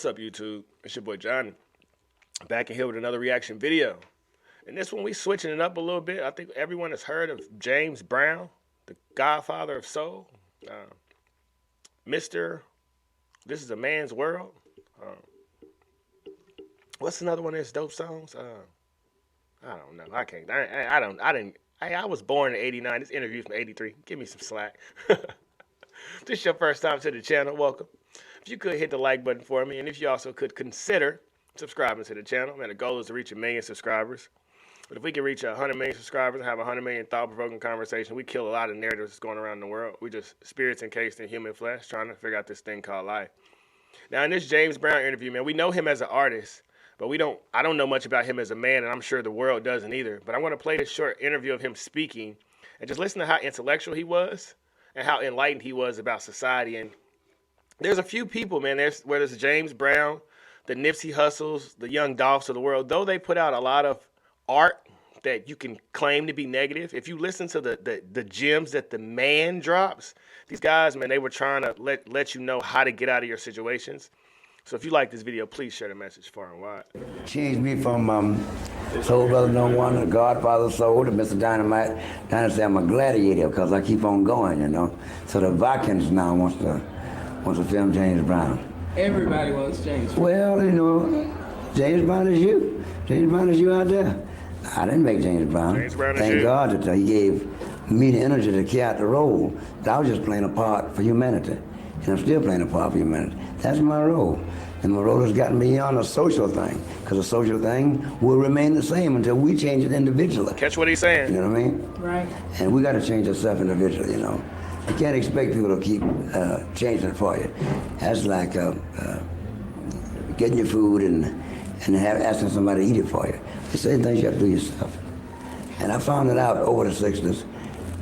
up, YouTube? It's your boy Johnny, back in here with another reaction video. And this one, we switching it up a little bit. I think everyone has heard of James Brown, the godfather of soul. Mr. This is a Man's World. What's another one of his dope songs? I don't know. I can't. I was born in '89. This interview's from '83. Give me some slack. If this is your first time to the channel, welcome. If you could hit the like button for me, and if you also could consider subscribing to the channel. Man, the goal is to reach 1 million subscribers. But if we can reach 100 million subscribers and have 100 million thought-provoking conversation, we kill a lot of narratives that's going around the world. We just spirits encased in human flesh trying to figure out this thing called life. Now, in this James Brown interview, man, we know him as an artist, but I don't know much about him as a man, and I'm sure the world doesn't either. But I want to play this short interview of him speaking and just listen to how intellectual he was and how enlightened he was about society. And there's a few people, man, whether it's James Brown, the Nipsey Hussles, the Young Dolphs of the world, though they put out a lot of art that you can claim to be negative, if you listen to the gems that the man drops, these guys, man, they were trying to let you know how to get out of your situations. So if you like this video, please share the message far and wide. Changed me from Soul Brother No. 1 to Godfather Soul to Mr. Dynamite. Dynamite, I'm a gladiator because I keep on going, you know. So the Vikings now wants to film James Brown. Everybody wants James Brown. Well, you know, James Brown is you. James Brown is you out there. I didn't make James Brown. James Brown is Thank you. God that he gave me the energy to carry out the role. That I was just playing a part for humanity. And I'm still playing a part for humanity. That's my role. And my role has gotten beyond a social thing, because a social thing will remain the same until we change it individually. Catch what he's saying. You know what I mean? Right. And we got to change ourselves individually, you know. You can't expect people to keep changing it for you. That's like getting your food and asking somebody to eat it for you. The same thing you have to do yourself. And I found it out over the 60s,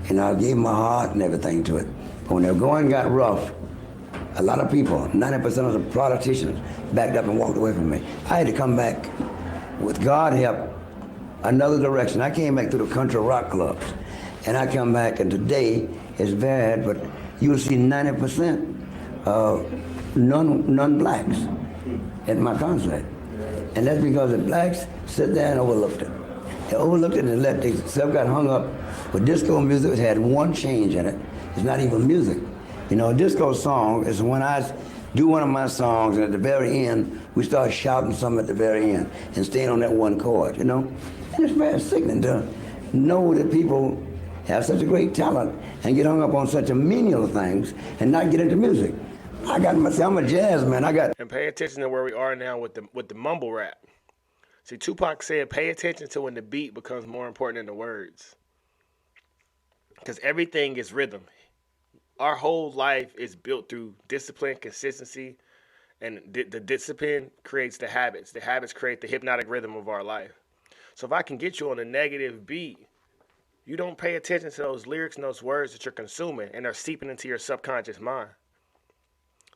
and I gave my heart and everything to it. But when the going got rough, a lot of people, 90% of the politicians, backed up and walked away from me. I had to come back, with God help, another direction. I came back to the country rock clubs, and I come back, and today it's bad, but you'll see 90% non-blacks at my concert. And that's because the blacks sit there and overlooked it. They overlooked it and let themselves got hung up with disco music. It had one change in it. It's not even music. You know, a disco song is when I do one of my songs, and at the very end, we start shouting something at the very end and staying on that one chord, you know? And it's very sickening to know that people have such a great talent and get hung up on such a menial things and not get into music. I got myself, I'm a jazz man. And pay attention to where we are now with the mumble rap. See, Tupac said, pay attention to when the beat becomes more important than the words. Because everything is rhythm. Our whole life is built through discipline, consistency, and the discipline creates the habits. The habits create the hypnotic rhythm of our life. So if I can get you on a negative beat, you don't pay attention to those lyrics and those words that you're consuming, and they're seeping into your subconscious mind.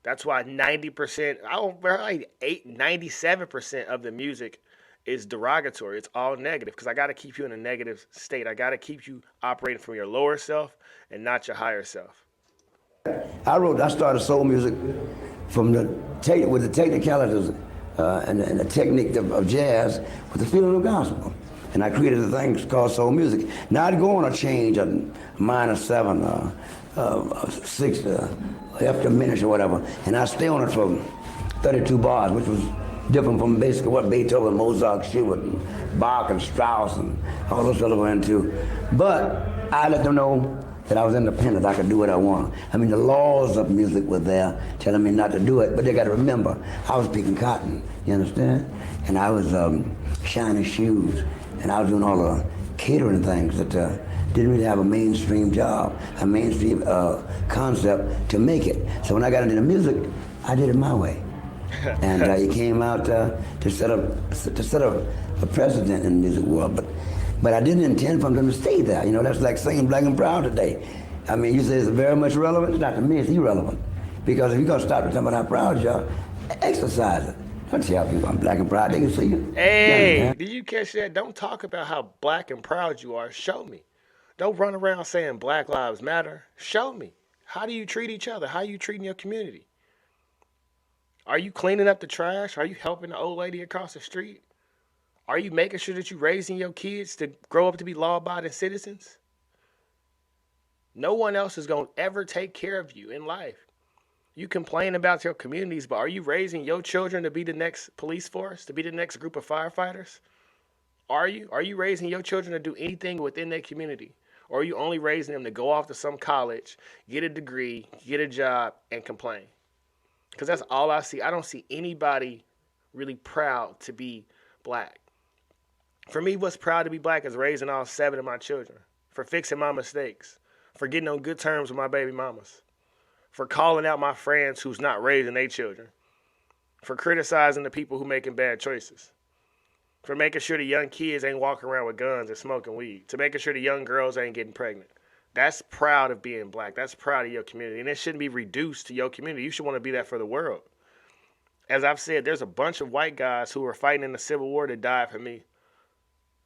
That's why 90%, 97% of the music is derogatory. It's all negative, because I got to keep you in a negative state. I got to keep you operating from your lower self and not your higher self. I started soul music from with the technicalities and the technique of jazz with the feeling of gospel. And I created a thing called soul music. Now I'd go on a change, a minor 7, 6, after a minute or whatever, and I stay on it for 32 bars, which was different from basically what Beethoven, Mozart, Schubert, and Bach, and Strauss, and all those fellows went into. But I let them know that I was independent, I could do what I want. I mean, the laws of music were there telling me not to do it, but they got to remember, I was picking cotton, you understand? And I was shining shoes, and I was doing all the catering things that didn't really have a mainstream job, a mainstream concept to make it. So when I got into the music, I did it my way. And it came out to set up a precedent in the music world. But I didn't intend for them to stay there. You know, that's like singing Black and Proud today. I mean, you say it's very much relevant. It's not to me, it's irrelevant. Because if you're gonna stop to talk about how proud you are, exercise it. Don't tell people I'm black and proud, they can see you. Hey, did you catch that? Don't talk about how black and proud you are, show me. Don't run around saying Black Lives Matter, show me. How do you treat each other? How are you treating your community? Are you cleaning up the trash? Are you helping the old lady across the street? Are you making sure that you're raising your kids to grow up to be law-abiding citizens? No one else is going to ever take care of you in life. You complain about your communities, but are you raising your children to be the next police force, to be the next group of firefighters? Are you? Are you raising your children to do anything within their community? Or are you only raising them to go off to some college, get a degree, get a job, and complain? Because that's all I see. I don't see anybody really proud to be black. For me, what's proud to be black is raising all 7 of my children, for fixing my mistakes, for getting on good terms with my baby mamas, for calling out my friends who's not raising their children, for criticizing the people who making bad choices, for making sure the young kids ain't walking around with guns and smoking weed, to making sure the young girls ain't getting pregnant. That's proud of being black. That's proud of your community. And it shouldn't be reduced to your community. You should want to be that for the world. As I've said, there's a bunch of white guys who were fighting in the Civil War that died for me.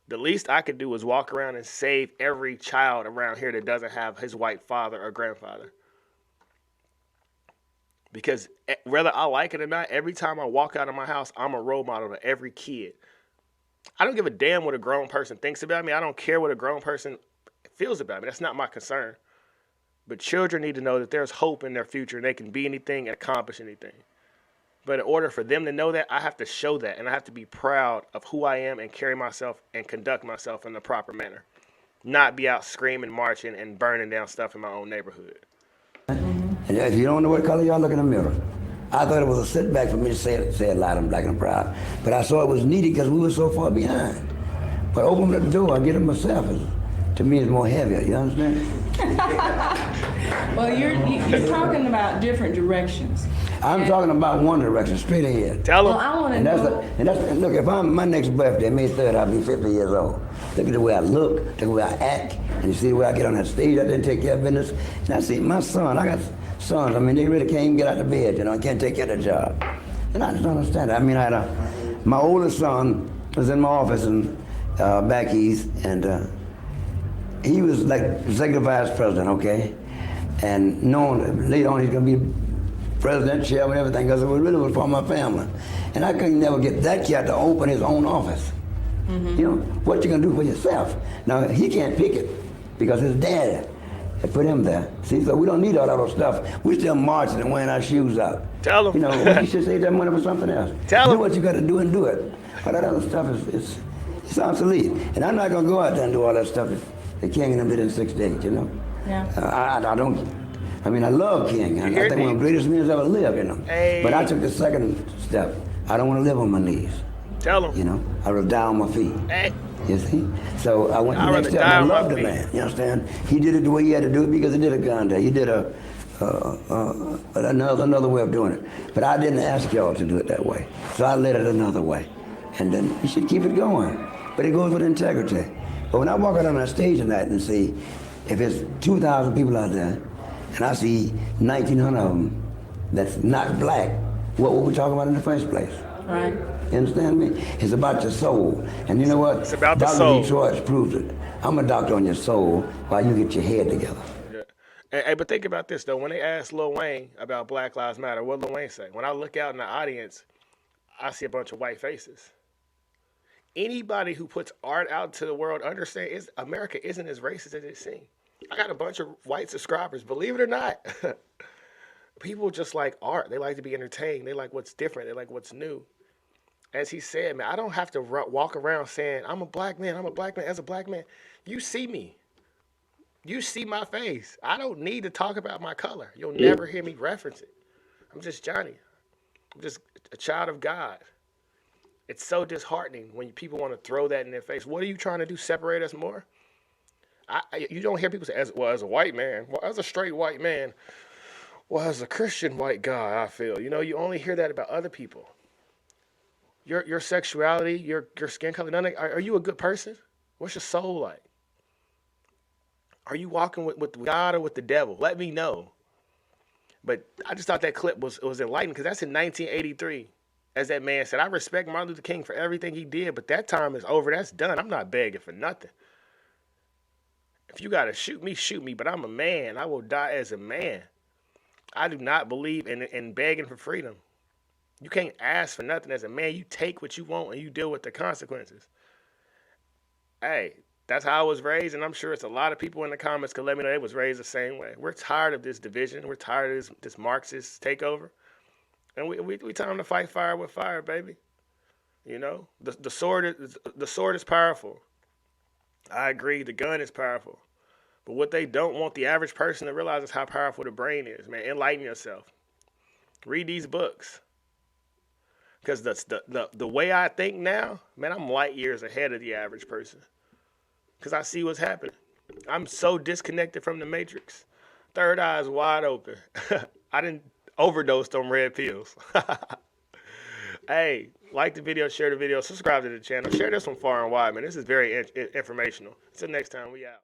The least I could do is walk around and save every child around here that doesn't have his white father or grandfather. Because whether I like it or not, every time I walk out of my house, I'm a role model to every kid. I don't give a damn what a grown person thinks about me. I don't care what a grown person feels about me. That's not my concern. But children need to know that there's hope in their future and they can be anything and accomplish anything. But in order for them to know that, I have to show that, and I have to be proud of who I am and carry myself and conduct myself in the proper manner. Not be out screaming, marching, and burning down stuff in my own neighborhood. And if you don't know what color y'all look in the mirror. I thought it was a setback for me to say it loud and black and proud. But I saw it was needed because we were so far behind. But opening up the door, I get it myself. To me, it's more heavier, you understand? Well, you're talking about different directions. I'm talking about one direction, straight ahead. Tell them. Well, I want to know. Look, if I'm my next birthday, May 3rd, I'll be 50 years old. Look at the way I look, look at the way I act, and you see the way I get on that stage, I didn't take care of business. And I see my son, I got sons, I mean, they really can't even get out of bed, you know, I can't take care of the job. And I just don't understand it. I mean, my oldest son was in my office in back east, and he was like executive vice president, okay? And knowing later on he's gonna be president, chairman, everything, because it really was for my family. And I couldn't never get that cat to open his own office. Mm-hmm. You know, what you gonna do for yourself? Now, he can't pick it because his dad had put him there. See, so we don't need all that other stuff. We still marching and wearing our shoes out. Tell him. You know, you should save that money for something else. Tell him. Do what you gotta do and do it. All that other stuff is it's obsolete. And I'm not gonna go out there and do all that stuff that the king and them did in 6 days, you know? Yeah. I don't. I mean, I love King. I think one of the greatest men ever lived, you know. Hey. But I took the second step. I don't want to live on my knees. Tell them. You know, I was down on my feet. Hey. You see? So I went to the next step. I loved the man. You understand? He did it the way he had to do it because he did a gun day. He did another way of doing it. But I didn't ask y'all to do it that way. So I led it another way. And then you should keep it going. But it goes with integrity. But when I walk out on that stage tonight and see if it's 2,000 people out there, and I see 1,900 of them that's not black, what were we talking about in the first place? Right. You understand me? It's about your soul. And you know what? It's about the Dr. soul. Detroit proves it. I'm a doctor on your soul while you get your head together. Yeah. Hey, but think about this, though. When they asked Lil Wayne about Black Lives Matter, what did Lil Wayne say? When I look out in the audience, I see a bunch of white faces. Anybody who puts art out to the world understands America isn't as racist as it seems. I got a bunch of white subscribers, believe it or not. People just like art. They like to be entertained. They like what's different. They like what's new. As he said, man, I don't have to walk around saying, I'm a black man, I'm a black man. As a black man, you see me. You see my face. I don't need to talk about my color. You'll never hear me reference it. I'm just Johnny. I'm just a child of God. It's so disheartening when people want to throw that in their face. What are you trying to do, separate us more? You don't hear people say, as a white man, well, as a straight white man, well, as a Christian white guy, I feel. You know, you only hear that about other people. Your sexuality, your skin color, are you a good person? What's your soul like? Are you walking with God or with the devil? Let me know. But I just thought that clip was enlightening because that's in 1983. As that man said, I respect Martin Luther King for everything he did, but that time is over. That's done. I'm not begging for nothing. If you got to shoot me, but I'm a man. I will die as a man. I do not believe in begging for freedom. You can't ask for nothing as a man. You take what you want and you deal with the consequences. Hey, that's how I was raised, and I'm sure it's a lot of people in the comments could let me know they was raised the same way. We're tired of this division. We're tired of this Marxist takeover, and we time to fight fire with fire, baby. You know, the sword is powerful. I agree, the gun is powerful, but what they don't want the average person to realize is how powerful the brain is. Man, enlighten yourself. Read these books, because the way I think now, man, I'm light years ahead of the average person. Because I see what's happening. I'm so disconnected from the matrix. Third eye is wide open. I didn't overdose on red pills. Hey, like the video, share the video, subscribe to the channel, share this one far and wide, man. This is very informational. Until next time, we out.